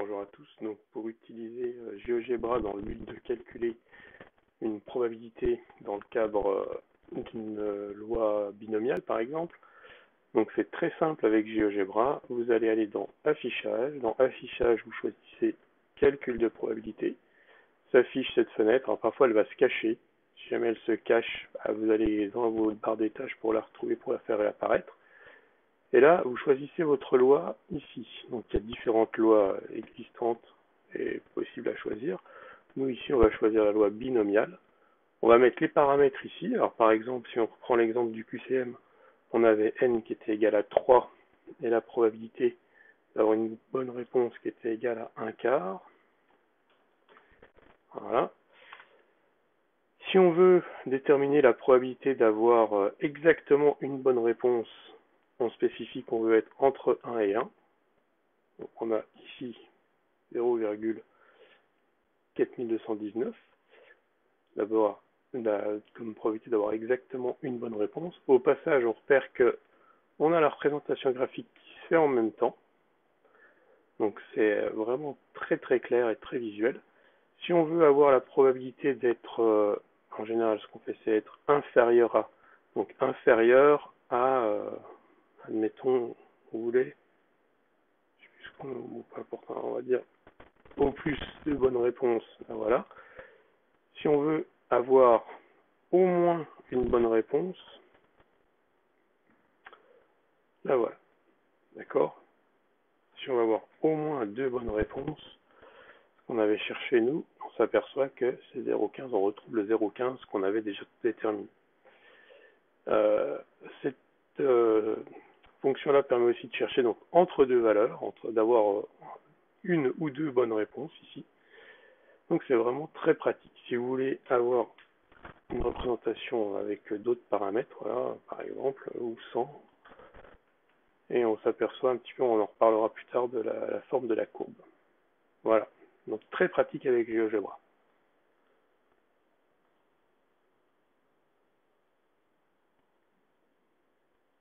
bonjour à tous. Donc pour utiliser GeoGebra dans le but de calculer une probabilité dans le cadre d'une loi binomiale par exemple, donc c'est très simple avec GeoGebra. Vous allez aller dans Affichage. Dans Affichage, vous choisissez Calcul de probabilité. S'affiche cette fenêtre. Alors parfois elle va se cacher. Si jamais elle se cache, vous allez dans vos barres des tâches pour la retrouver, pour la faire réapparaître. Et là, vous choisissez votre loi ici. Donc il y a différentes lois existantes et possibles à choisir. Nous ici, on va choisir la loi binomiale. On va mettre les paramètres ici. Alors par exemple, si on reprend l'exemple du QCM, on avait n qui était égal à 3 et la probabilité d'avoir une bonne réponse qui était égale à 1/4. Voilà. Si on veut déterminer la probabilité d'avoir exactement une bonne réponse, on spécifie qu'on veut être entre 1 et 1. Donc on a ici 0,4219. D'abord, comme probabilité d'avoir exactement une bonne réponse. Au passage, on repère que on a la représentation graphique qui se fait en même temps. Donc c'est vraiment très très clair et très visuel. Si on veut avoir la probabilité d'être, en général ce qu'on fait c'est être inférieur à, donc inférieur à, admettons, vous voulez, je sais plus ce qu'on, peu importe, on va dire au plus de bonnes réponses, voilà. Si on veut avoir au moins une bonne réponse, là voilà, d'accord. Si on va avoir au moins deux bonnes réponses, ce qu'on avait cherché nous, on s'aperçoit que c'est 0,15, on retrouve le 0,15 qu'on avait déjà déterminé. Cette fonction-là permet aussi de chercher donc entre deux valeurs, d'avoir une ou deux bonnes réponses ici. Donc c'est vraiment très pratique. Si vous voulez avoir une représentation avec d'autres paramètres, voilà, par exemple, ou sans, et on s'aperçoit un petit peu, on en reparlera plus tard, de la forme de la courbe. Voilà, donc très pratique avec GeoGebra.